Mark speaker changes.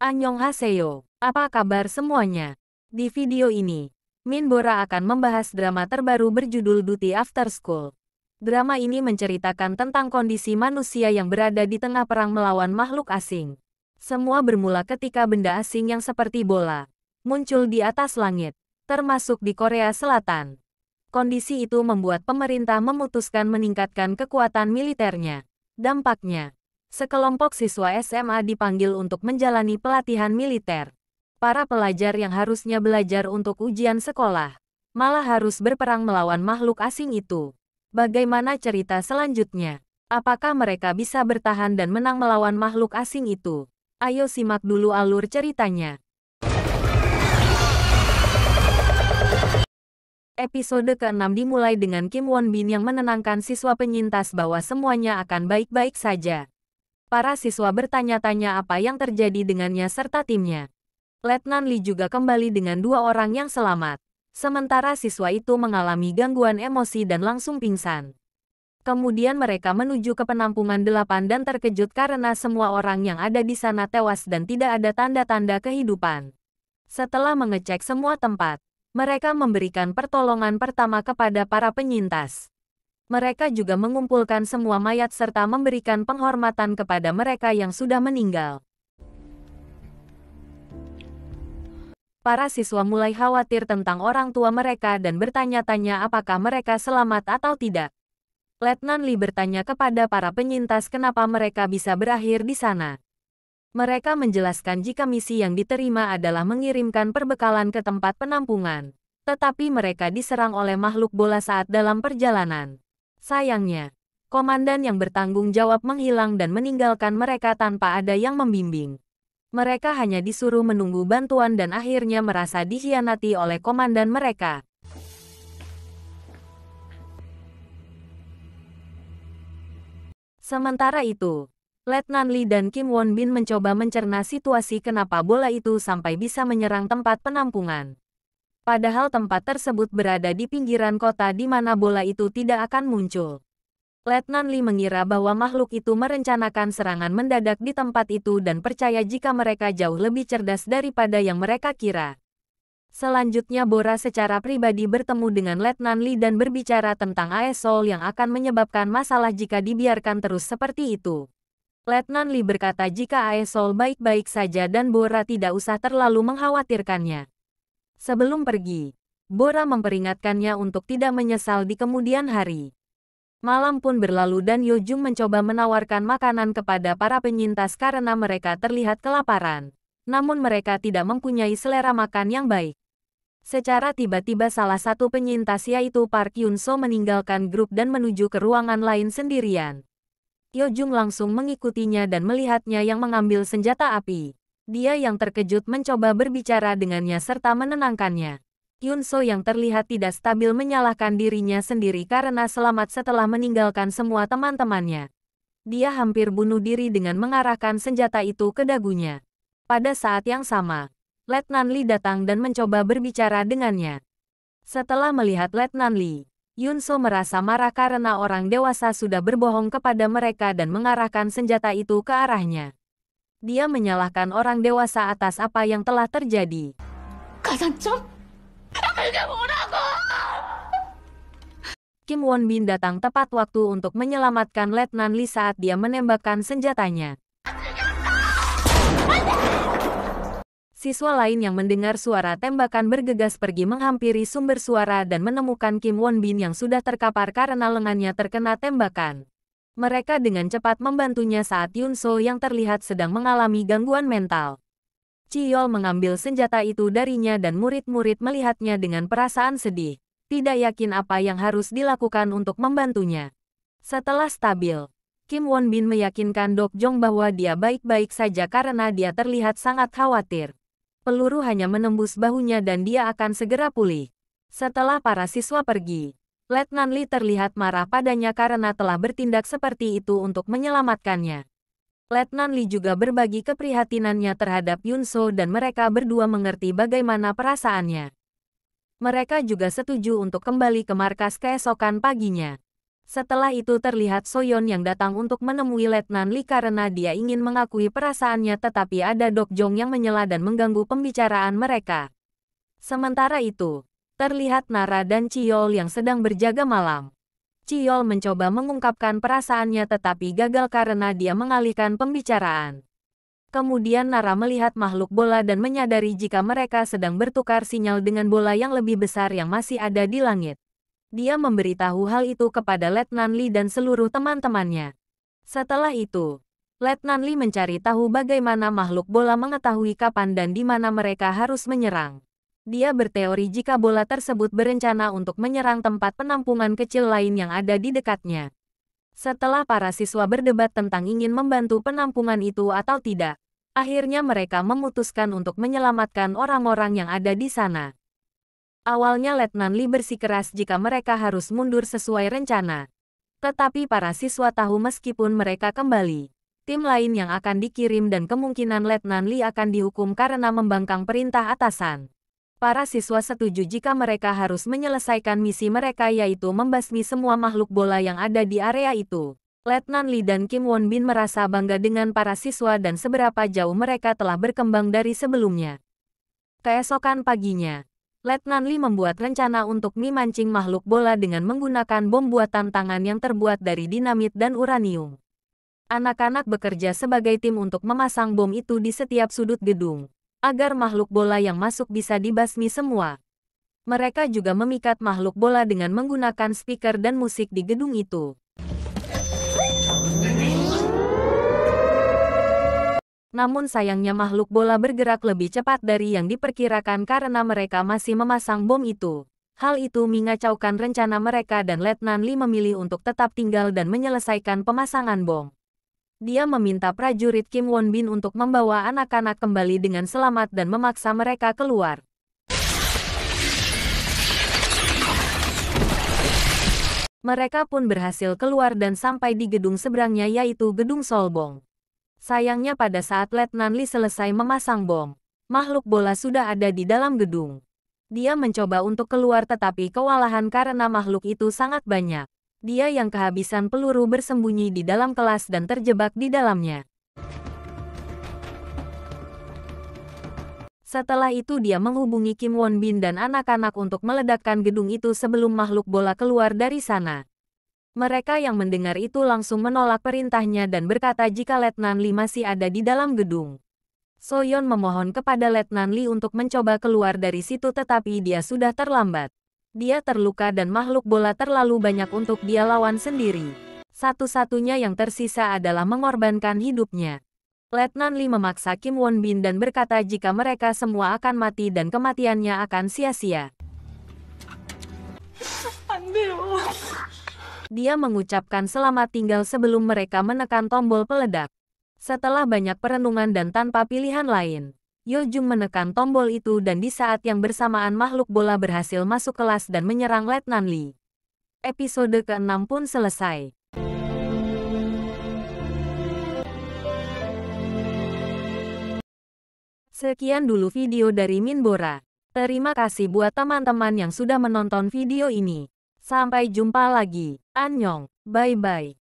Speaker 1: Annyeonghaseyo, apa kabar semuanya? Di video ini, Min Bora akan membahas drama terbaru berjudul Duty After School. Drama ini menceritakan tentang kondisi manusia yang berada di tengah perang melawan makhluk asing. Semua bermula ketika benda asing yang seperti bola muncul di atas langit, termasuk di Korea Selatan. Kondisi itu membuat pemerintah memutuskan meningkatkan kekuatan militernya. Dampaknya, sekelompok siswa SMA dipanggil untuk menjalani pelatihan militer. Para pelajar yang harusnya belajar untuk ujian sekolah, malah harus berperang melawan makhluk asing itu. Bagaimana cerita selanjutnya? Apakah mereka bisa bertahan dan menang melawan makhluk asing itu? Ayo simak dulu alur ceritanya. Episode ke-6 dimulai dengan Kim Won Bin yang menenangkan siswa penyintas bahwa semuanya akan baik-baik saja. Para siswa bertanya-tanya apa yang terjadi dengannya serta timnya. Letnan Lee juga kembali dengan 2 orang yang selamat. Sementara siswa itu mengalami gangguan emosi dan langsung pingsan. Kemudian mereka menuju ke penampungan 8 dan terkejut karena semua orang yang ada di sana tewas dan tidak ada tanda-tanda kehidupan. Setelah mengecek semua tempat, mereka memberikan pertolongan pertama kepada para penyintas. Mereka juga mengumpulkan semua mayat serta memberikan penghormatan kepada mereka yang sudah meninggal. Para siswa mulai khawatir tentang orang tua mereka dan bertanya-tanya apakah mereka selamat atau tidak. Letnan Lee bertanya kepada para penyintas kenapa mereka bisa berakhir di sana. Mereka menjelaskan jika misi yang diterima adalah mengirimkan perbekalan ke tempat penampungan. Tetapi mereka diserang oleh makhluk bola saat dalam perjalanan. Sayangnya, komandan yang bertanggung jawab menghilang dan meninggalkan mereka tanpa ada yang membimbing. Mereka hanya disuruh menunggu bantuan dan akhirnya merasa dikhianati oleh komandan mereka. Sementara itu, Letnan Lee dan Kim Won Bin mencoba mencerna situasi kenapa bola itu sampai bisa menyerang tempat penampungan. Padahal tempat tersebut berada di pinggiran kota di mana bola itu tidak akan muncul. Letnan Lee mengira bahwa makhluk itu merencanakan serangan mendadak di tempat itu dan percaya jika mereka jauh lebih cerdas daripada yang mereka kira. Selanjutnya Bora secara pribadi bertemu dengan Letnan Lee dan berbicara tentang Aesol yang akan menyebabkan masalah jika dibiarkan terus seperti itu. Letnan Lee berkata jika Aesol baik-baik saja dan Bora tidak usah terlalu mengkhawatirkannya. Sebelum pergi, Bora memperingatkannya untuk tidak menyesal di kemudian hari. Malam pun berlalu dan Yojung mencoba menawarkan makanan kepada para penyintas karena mereka terlihat kelaparan. Namun mereka tidak mempunyai selera makan yang baik. Secara tiba-tiba salah satu penyintas yaitu Park Yun-so meninggalkan grup dan menuju ke ruangan lain sendirian. Yojung langsung mengikutinya dan melihatnya yang mengambil senjata api. Dia yang terkejut mencoba berbicara dengannya serta menenangkannya. Yun-so yang terlihat tidak stabil menyalahkan dirinya sendiri karena selamat setelah meninggalkan semua teman-temannya. Dia hampir bunuh diri dengan mengarahkan senjata itu ke dagunya. Pada saat yang sama, Letnan Lee datang dan mencoba berbicara dengannya. Setelah melihat Letnan Lee, Yun-so merasa marah karena orang dewasa sudah berbohong kepada mereka dan mengarahkan senjata itu ke arahnya. Dia menyalahkan orang dewasa atas apa yang telah terjadi. Kim Won Bin datang tepat waktu untuk menyelamatkan Letnan Lee saat dia menembakkan senjatanya. Siswa lain yang mendengar suara tembakan bergegas pergi menghampiri sumber suara dan menemukan Kim Won Bin yang sudah terkapar karena lengannya terkena tembakan. Mereka dengan cepat membantunya saat Yun-so yang terlihat sedang mengalami gangguan mental. Chiyol mengambil senjata itu darinya dan murid-murid melihatnya dengan perasaan sedih. Tidak yakin apa yang harus dilakukan untuk membantunya. Setelah stabil, Kim Won Bin meyakinkan Dok Jong bahwa dia baik-baik saja karena dia terlihat sangat khawatir. Peluru hanya menembus bahunya dan dia akan segera pulih. Setelah para siswa pergi, Letnan Lee terlihat marah padanya karena telah bertindak seperti itu untuk menyelamatkannya. Letnan Lee juga berbagi keprihatinannya terhadap Yun-so dan mereka berdua mengerti bagaimana perasaannya. Mereka juga setuju untuk kembali ke markas keesokan paginya. Setelah itu terlihat Soyeon yang datang untuk menemui Letnan Lee karena dia ingin mengakui perasaannya, tetapi ada Dok Jong yang menyela dan mengganggu pembicaraan mereka. Sementara itu, terlihat Nara dan Chiyol yang sedang berjaga malam. Chiyol mencoba mengungkapkan perasaannya tetapi gagal karena dia mengalihkan pembicaraan. Kemudian Nara melihat makhluk bola dan menyadari jika mereka sedang bertukar sinyal dengan bola yang lebih besar yang masih ada di langit. Dia memberitahu hal itu kepada Letnan Lee dan seluruh teman-temannya. Setelah itu, Letnan Lee mencari tahu bagaimana makhluk bola mengetahui kapan dan di mana mereka harus menyerang. Dia berteori jika bola tersebut berencana untuk menyerang tempat penampungan kecil lain yang ada di dekatnya. Setelah para siswa berdebat tentang ingin membantu penampungan itu atau tidak, akhirnya mereka memutuskan untuk menyelamatkan orang-orang yang ada di sana. Awalnya Letnan Lee bersikeras jika mereka harus mundur sesuai rencana. Tetapi para siswa tahu meskipun mereka kembali, tim lain yang akan dikirim dan kemungkinan Letnan Lee akan dihukum karena membangkang perintah atasan. Para siswa setuju jika mereka harus menyelesaikan misi mereka, yaitu membasmi semua makhluk bola yang ada di area itu. Letnan Lee dan Kim Won Bin merasa bangga dengan para siswa dan seberapa jauh mereka telah berkembang dari sebelumnya. Keesokan paginya, Letnan Lee membuat rencana untuk memancing makhluk bola dengan menggunakan bom buatan tangan yang terbuat dari dinamit dan uranium. Anak-anak bekerja sebagai tim untuk memasang bom itu di setiap sudut gedung, agar makhluk bola yang masuk bisa dibasmi semua. Mereka juga memikat makhluk bola dengan menggunakan speaker dan musik di gedung itu. Namun sayangnya makhluk bola bergerak lebih cepat dari yang diperkirakan karena mereka masih memasang bom itu. Hal itu mengacaukan rencana mereka dan Letnan Lee memilih untuk tetap tinggal dan menyelesaikan pemasangan bom. Dia meminta prajurit Kim Won Bin untuk membawa anak-anak kembali dengan selamat dan memaksa mereka keluar. Mereka pun berhasil keluar dan sampai di gedung seberangnya, yaitu Gedung Solbong. Sayangnya pada saat Letnan Lee selesai memasang bom, makhluk bola sudah ada di dalam gedung. Dia mencoba untuk keluar tetapi kewalahan karena makhluk itu sangat banyak. Dia yang kehabisan peluru bersembunyi di dalam kelas dan terjebak di dalamnya. Setelah itu dia menghubungi Kim Won Bin dan anak-anak untuk meledakkan gedung itu sebelum makhluk bola keluar dari sana. Mereka yang mendengar itu langsung menolak perintahnya dan berkata jika Letnan Lee masih ada di dalam gedung. Soyeon memohon kepada Letnan Lee untuk mencoba keluar dari situ tetapi dia sudah terlambat. Dia terluka dan makhluk bola terlalu banyak untuk dia lawan sendiri. Satu-satunya yang tersisa adalah mengorbankan hidupnya. Letnan Lee memaksa Kim Won Bin dan berkata jika mereka semua akan mati dan kematiannya akan sia-sia. Dia mengucapkan selamat tinggal sebelum mereka menekan tombol peledak. Setelah banyak perenungan dan tanpa pilihan lain, Yo Jung menekan tombol itu dan di saat yang bersamaan makhluk bola berhasil masuk kelas dan menyerang Letnan Lee. Episode ke-6 pun selesai. Sekian dulu video dari Minbora. Terima kasih buat teman-teman yang sudah menonton video ini. Sampai jumpa lagi. Annyeong. Bye-bye.